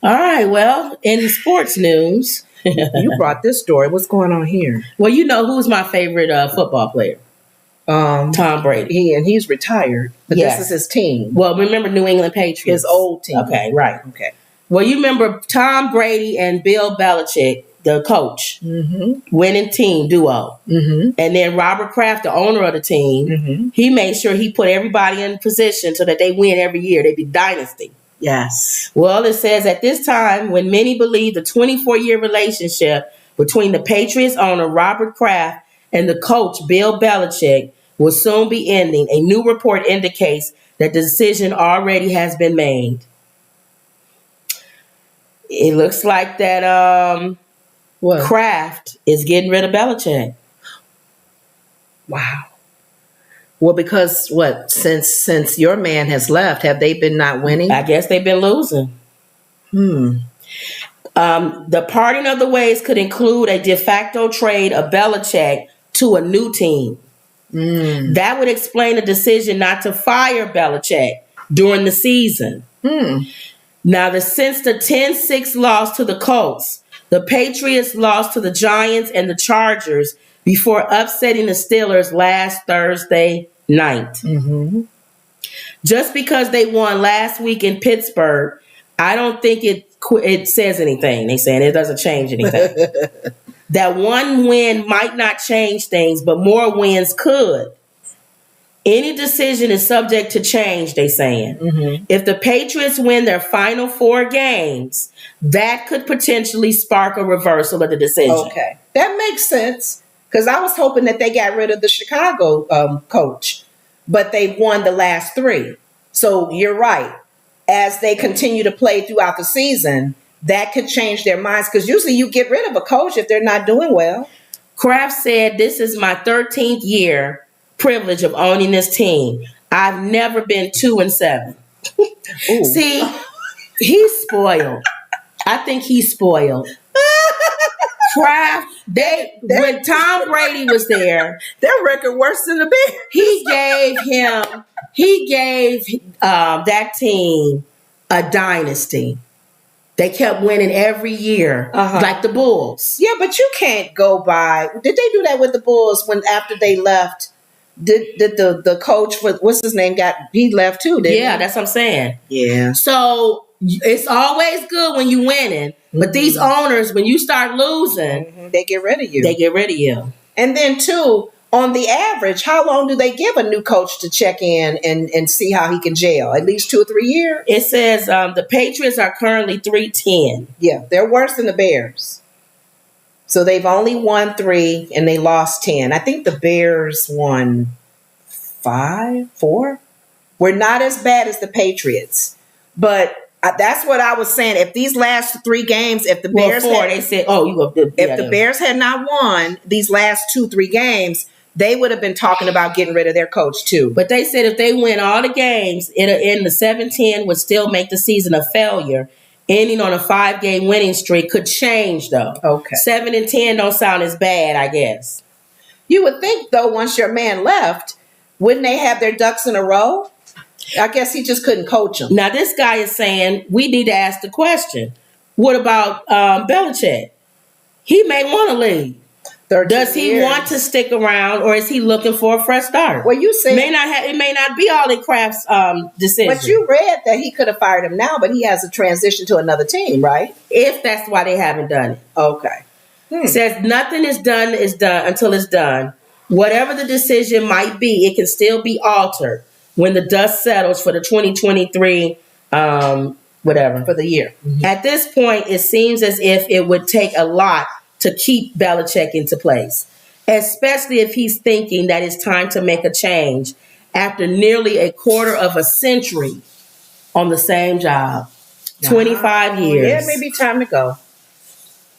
All right. Well, in sports news, You brought this story. What's going on here? well, you know who's my favorite football player? Tom Brady. He's retired, but Yes. this is his team. Well, remember New England Patriots? His old team. Okay, right. Okay. Well, you remember Tom Brady and Bill Belichick, the coach, winning team duo. Mm-hmm. And then Robert Kraft, the owner of the team, he made sure he put everybody in position so that they win every year. They'd be dynasty. Yes. Well, it says at this time, when many believe the 24-year relationship between the Patriots owner Robert Kraft and the coach Bill Belichick will soon be ending, a new report indicates that the decision already has been made. It looks like that What? Kraft is getting rid of Belichick. Wow. Well, because what? Since your man has left, have they been not winning? I guess they've been losing. The parting of the ways could include a de facto trade of Belichick to a new team. That would explain the decision not to fire Belichick during the season. Now, since the 10-6 loss to the Colts, the Patriots lost to the Giants and the Chargers before upsetting the Steelers last Thursday night. Just because they won last week in Pittsburgh, I don't think it says anything. They saying it doesn't change anything. That one win might not change things, but more wins could. Any decision is subject to change, they saying. If the Patriots win their final 4 games, that could potentially spark a reversal of the decision. Okay. That makes sense. Because I was hoping that they got rid of the Chicago coach, but they won the last 3. So you're right. As they continue to play throughout the season, that could change their minds. Because usually you get rid of a coach if they're not doing well. Kraft said, "This is my 13th year privilege of owning this team. I've never been 2-7. See, he's spoiled. I think he's spoiled. Kraft, when Tom Brady was there, their record worse than the Bears. He gave that team a dynasty. They kept winning every year, like the Bulls. Yeah, but you can't go by. Did they do that with the Bulls when after they left? Did the coach what's his name he left too? Didn't he? That's what I'm saying. Yeah. So it's always good when you winning, but these owners, when you start losing, they get rid of you. And then too, on the average, how long do they give a new coach to check in and see how he can gel? At least 2 or 3 years? It says the Patriots are currently 3-10. Yeah, they're worse than the Bears. So they've only won 3 and they lost 10. I think the Bears won 4. We're not as bad as the Patriots. But that's what I was saying. If these last 3 games, if the Bears they said, the Bears had not won these last 2-3 games, they would have been talking about getting rid of their coach too. But they said if they win all the games, in the 7-10 would still make the season a failure. Ending on a 5-game winning streak could change, though. Okay. 7-10 don't sound as bad, I guess. You would think, though, once your man left, wouldn't they have their ducks in a row? I guess he just couldn't coach them. Now, this guy is saying we need to ask the question. What about Belichick? He may want to leave. Does he want to stick around, or is he looking for a fresh start? Well, you said it may not be all in Kraft's decision. But you read that he could have fired him now, but he has a transition to another team, right? If that's why they haven't done it. Okay. It says nothing is done until it's done. Whatever the decision might be, it can still be altered when the dust settles for the 2023 whatever for the year. At this point, it seems as if it would take a lot to keep Belichick into place, especially if he's thinking that it's time to make a change after nearly a quarter of a century on the same job. 25 years. Yeah, maybe time to go.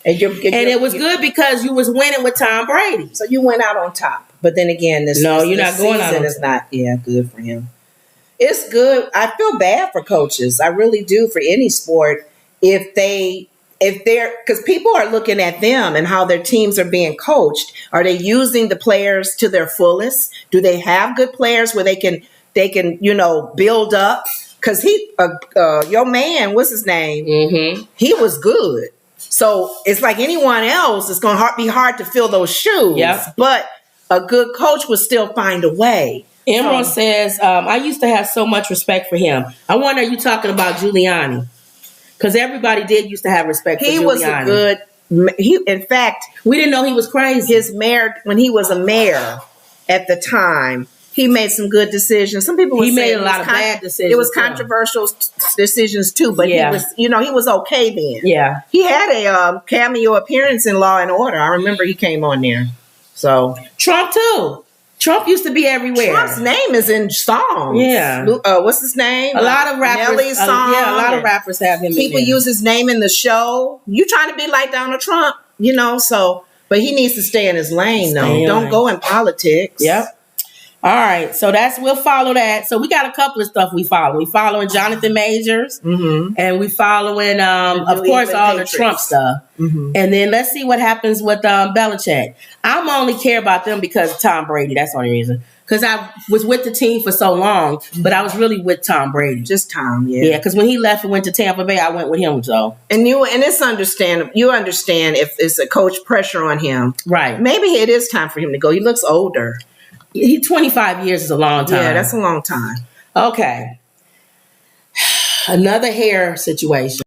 And it was good because you was winning with Tom Brady. So you went out on top. But then again, you're not going out on top. Is not good for him. It's good. I feel bad for coaches. I really do, for any sport. If they're, because people are looking at them and how their teams are being coached. Are they using the players to their fullest? Do they have good players where they can build up? because your man, what's his name? Mm-hmm. He was good. So it's like anyone else, it's going to be hard to fill those shoes. Yep. But a good coach would still find a way. Emerald says, I used to have so much respect for him. I wonder, are you talking about Giuliani? Because everybody did used to have respect for Giuliani. He was a good... in fact... We didn't know he was crazy. His mayor, when he was a mayor at the time, he made some good decisions. Some people he made a lot of bad decisions. It was controversial decisions too, but he was, he was okay then. Yeah. He had a cameo appearance in Law and Order. I remember he came on there. So Trump too. Trump used to be everywhere. Trump's name is in songs. Yeah. What's his name? A lot of rappers. Nelly's song. A lot of rappers have him. People use his name in the show. You trying to be like Donald Trump, so, but he needs to stay in his lane though. Don't go in politics. Yep. All right, so we'll follow that. So we got a couple of stuff we follow. We following Jonathan Majors, and we following, of course, all the Trump stuff. And then let's see what happens with Belichick. I'm only care about them because of Tom Brady. That's the only reason. Because I was with the team for so long, but I was really with Tom Brady. Just Tom, yeah. Yeah, because when he left and went to Tampa Bay, I went with him. So and it's understandable. You understand if it's a coach pressure on him, right? Maybe it is time for him to go. He looks older. 25 years is a long time. Yeah, that's a long time. Okay. Another hair situation.